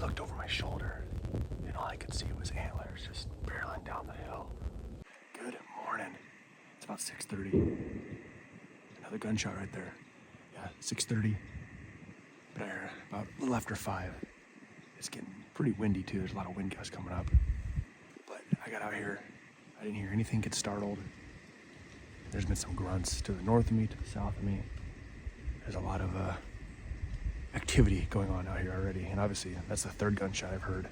looked over my shoulder, and all I could see was antlers just barreling down the hill. Good morning. It's about 6:30. Another gunshot right there. Yeah, 6:30. But I heard about a little after 5. It's getting pretty windy too. There's a lot of wind gusts coming up. But I got out here. I didn't hear anything get startled. There's been some grunts to the north of me, to the south of me. There's a lot of activity going on out here already. And obviously, that's the third gunshot I've heard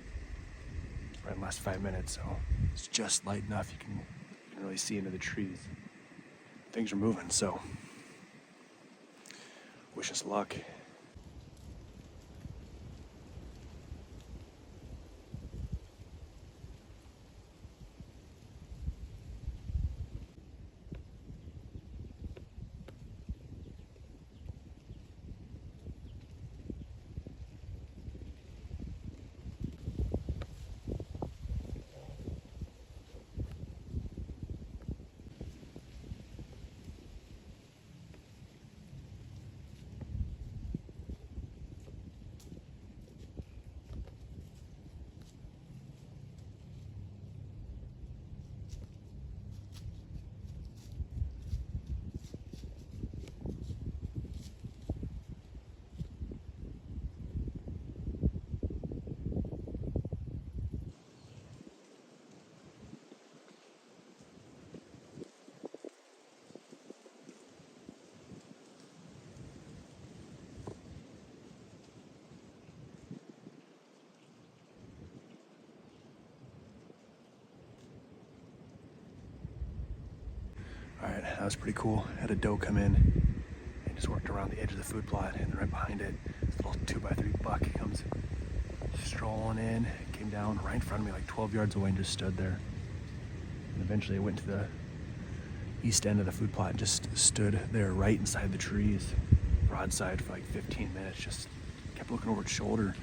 right in the last 5 minutes. So it's just light enough you can really see into the trees. Things are moving, so wish us luck. All right, that was pretty cool. Had a doe come in and just worked around the edge of the food plot, and right behind it, this little 2x3 buck comes strolling in, came down right in front of me, like 12 yards away, and just stood there. And eventually I went to the east end of the food plot and just stood there right inside the trees, broadside for like 15 minutes, just kept looking over its shoulder,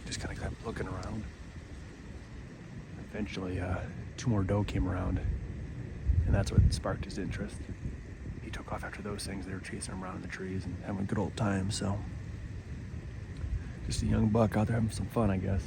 just kind of kept looking around. Eventually, 2 more doe came around, and that's what sparked his interest. He took off after those things. They were chasing him around in the trees and having a good old time, so just a young buck out there having some fun, I guess.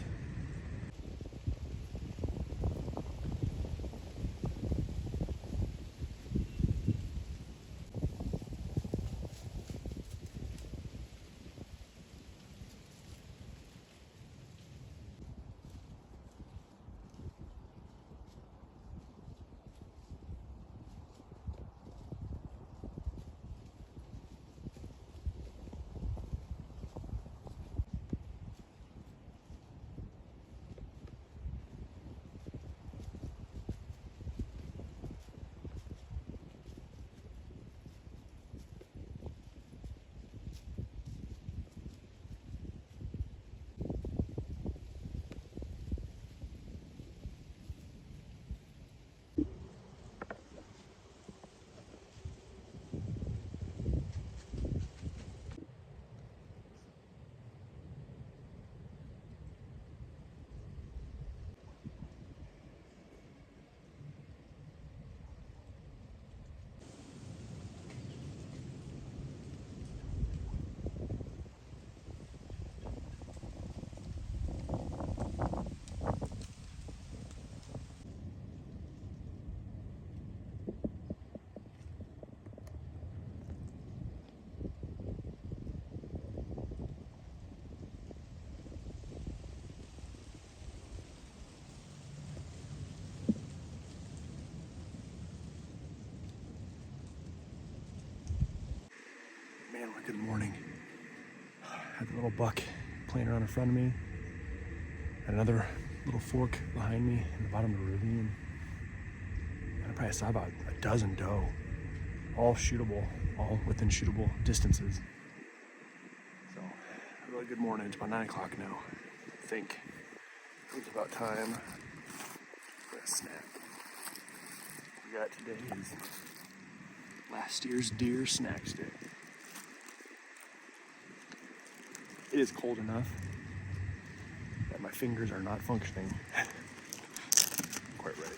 Man, what a good morning. Had the little buck playing around in front of me. Had another little fork behind me in the bottom of the ravine. And I probably saw about a dozen doe, all shootable, all within shootable distances. So, a really good morning. It's about 9 o'clock now. I think it's about time for a snack. We got today's last year's deer snack stick. It is cold enough that my fingers are not functioning quite ready.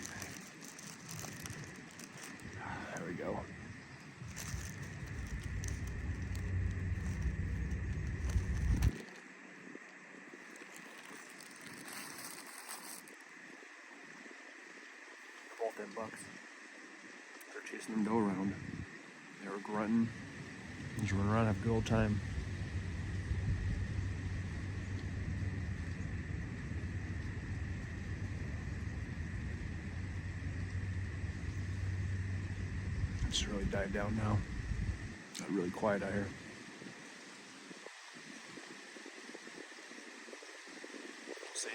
There we go. off them bucks. They're chasing them doe around. They were grunting. Just run around, have a good old time. It's really died down now. Got really quiet out here. See.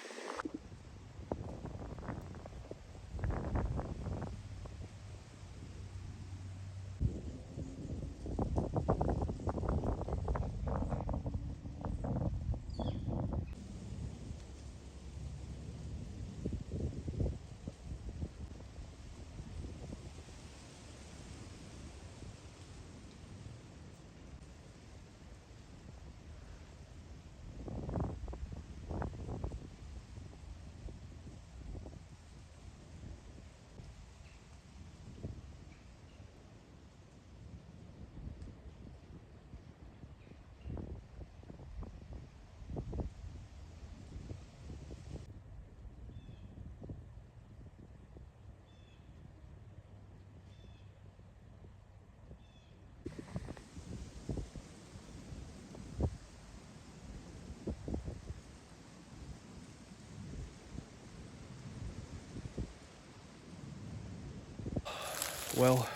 Well,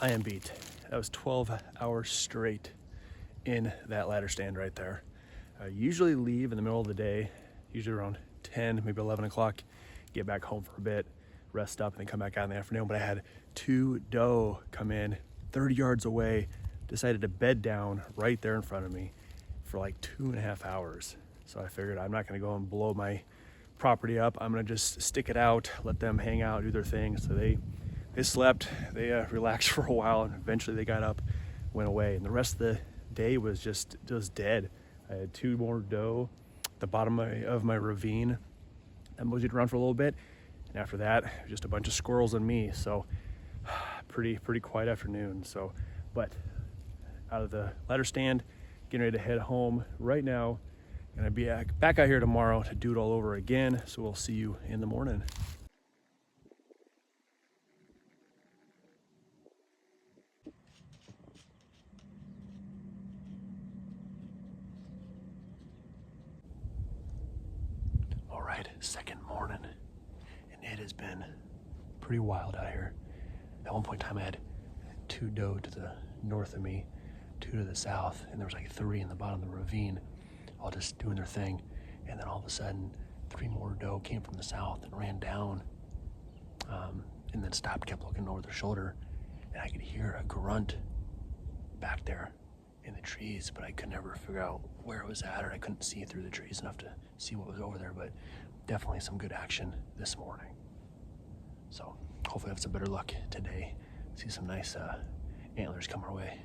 I am beat. That was 12 hours straight in that ladder stand right there. I usually leave in the middle of the day, usually around 10, maybe 11 o'clock, get back home for a bit, rest up, and then come back out in the afternoon. But I had 2 doe come in 30 yards away, decided to bed down right there in front of me for like 2.5 hours. So I figured I'm not gonna go and blow my property up. I'm gonna just stick it out, let them hang out, do their thing. So they slept, they relaxed for a while, and eventually they got up, went away. And the rest of the day was just dead. I had 2 more doe at the bottom of my ravine. I moseyed around for a little bit, and after that, just a bunch of squirrels and me. So pretty quiet afternoon. So, but out of the ladder stand, getting ready to head home right now. Gonna be back out here tomorrow to do it all over again. So we'll see you in the morning. All right, second morning, and it has been pretty wild out here. At one point in time, I had 2 doe to the north of me, 2 to the south, and there was like 3 in the bottom of the ravine, all just doing their thing. And then all of a sudden, 3 more doe came from the south and ran down, and then stopped, kept looking over their shoulder, and I could hear a grunt back there in the trees, but I could never figure out where it was at, or I couldn't see through the trees enough to see what was over there. But definitely some good action this morning. So hopefully I have some better luck today. See some nice antlers come our way.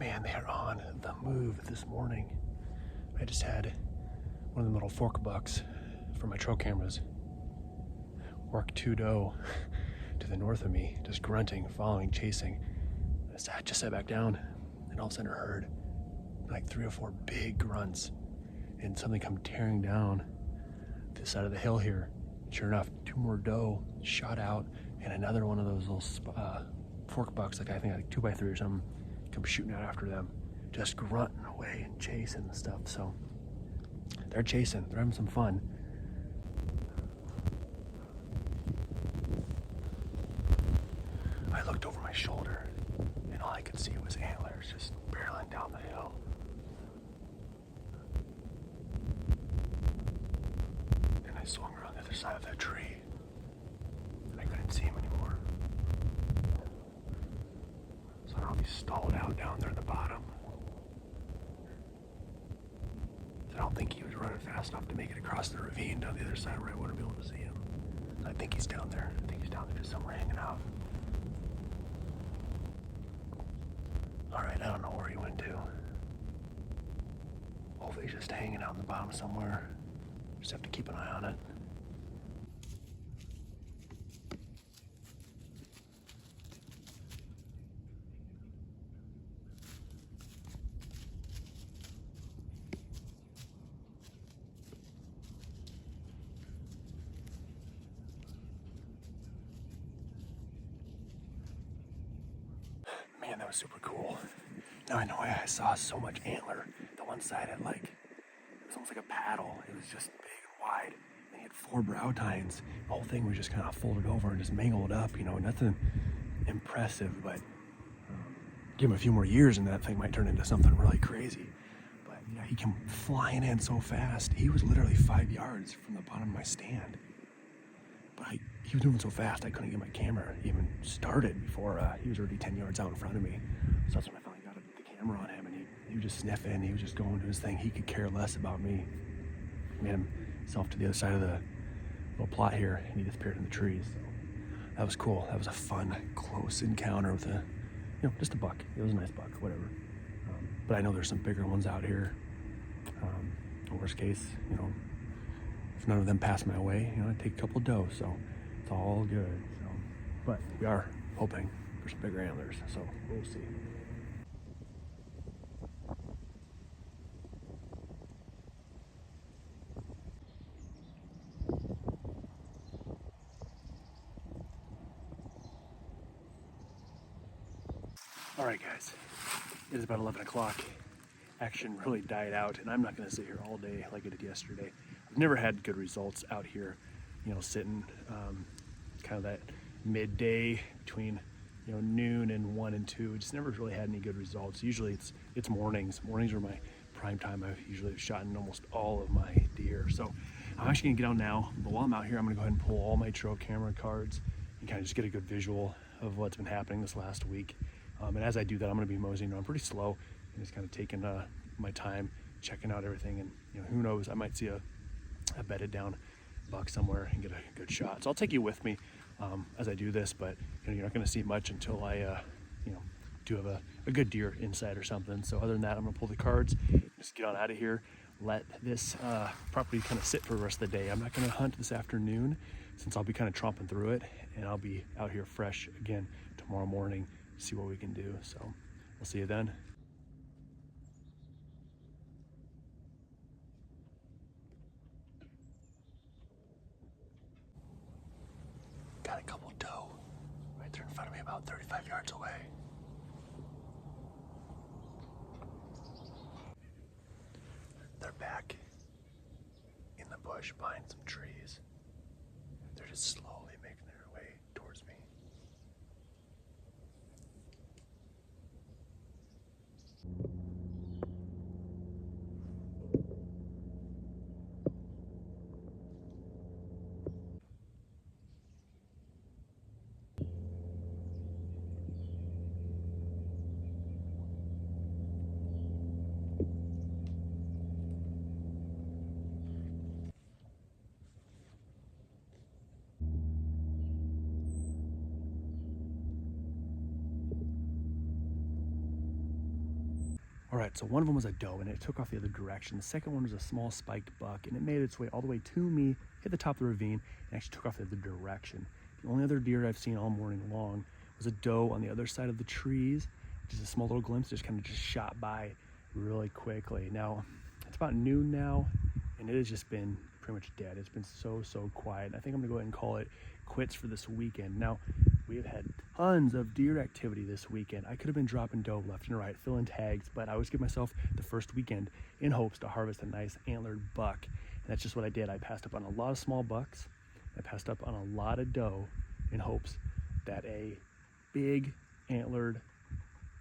Man, they're on the move this morning. I just had one of the little fork bucks from my trail cameras work 2 doe to the north of me, just grunting, following, chasing. I just sat back down, and all of a sudden I heard like 3 or 4 big grunts, and something come tearing down this side of the hill here. Sure enough, 2 more doe shot out, and another one of those little fork bucks, like I think like 2x3 or something, come shooting out after them, just grunting away and chasing and stuff. So they're chasing, they're having some fun. I looked over my shoulder, and all I could see was antlers just barreling down the hill. And I swung around the other side of that tree, and I couldn't see him anymore. He's stalled out down there at the bottom. I don't think he was running fast enough to make it across the ravine down the other side where I want to be able to see him. I think he's down there. I think he's down there just somewhere hanging out. Alright, I don't know where he went to. Hopefully he's just hanging out on the bottom somewhere. Just have to keep an eye on it. Man, that was super cool. Now I know why I saw so much antler. The one side had it was almost like a paddle. It was just big and wide. And he had 4 brow tines. The whole thing was just kind of folded over and just mangled up, nothing impressive, but give him a few more years and that thing might turn into something really crazy. But yeah, he came flying in so fast. He was literally 5 yards from the bottom of my stand. But he was moving so fast I couldn't get my camera even started before he was already 10 yards out in front of me. So that's when I finally got the camera on him, and he was just sniffing. He was just going to his thing. He could care less about me. He made himself to the other side of the little plot here, and he disappeared in the trees. So that was cool. That was a fun, close encounter with just a buck. It was a nice buck, whatever. But I know there's some bigger ones out here. Worst case, if none of them pass my way, I'd take a couple of doe, so it's all good. So, but we are hoping for some bigger antlers, so we'll see. All right, guys, it is about 11 o'clock. Action really died out, and I'm not going to sit here all day like I did yesterday. I've never had good results out here, sitting kind of that midday between noon and 1 and 2. Just never really had any good results. Usually it's mornings. Mornings are my prime time. I've usually shot in almost all of my deer. So I'm actually going to get out now, but while I'm out here, I'm going to go ahead and pull all my trail camera cards and kind of just get a good visual of what's been happening this last week. And as I do that, I'm going to be moseying around pretty slow and just kind of taking my time, checking out everything, and who knows, I might see a bedded down buck somewhere and get a good shot. So I'll take you with me as I do this, but you're not going to see much until I do have a good deer inside or something. So other than that, I'm going to pull the cards, just get on out of here, let this property kind of sit for the rest of the day. I'm not going to hunt this afternoon since I'll be kind of tromping through it, and I'll be out here fresh again tomorrow morning to see what we can do. So we'll see you then. Got a couple doe right there in front of me, about 35 yards away. They're back in the bush behind some trees. They're just slowly making their way towards me. All right, so one of them was a doe, and it took off the other direction. The second one was a small spiked buck, and it made its way all the way to me, hit the top of the ravine, and actually took off the other direction. The only other deer I've seen all morning long was a doe on the other side of the trees. Just a small little glimpse, just kind of shot by really quickly. Now, it's about noon now, and it has just been pretty much dead. It's been so quiet. I think I'm gonna go ahead and call it quits for this weekend. Now, we have had tons of deer activity this weekend. I could have been dropping doe left and right, filling tags, but I always give myself the first weekend in hopes to harvest a nice antlered buck. And that's just what I did. I passed up on a lot of small bucks. I passed up on a lot of doe in hopes that a big antlered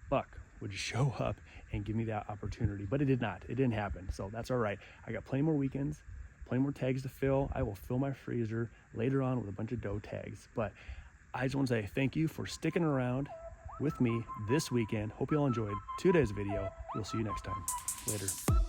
buck would show up and give me that opportunity, but it did not. It didn't happen, so that's all right. I got plenty more weekends, plenty more tags to fill. I will fill my freezer later on with a bunch of doe tags, but I just want to say thank you for sticking around, with me this weekend. Hope you all enjoyed 2 days of video. We'll see you next time. Later.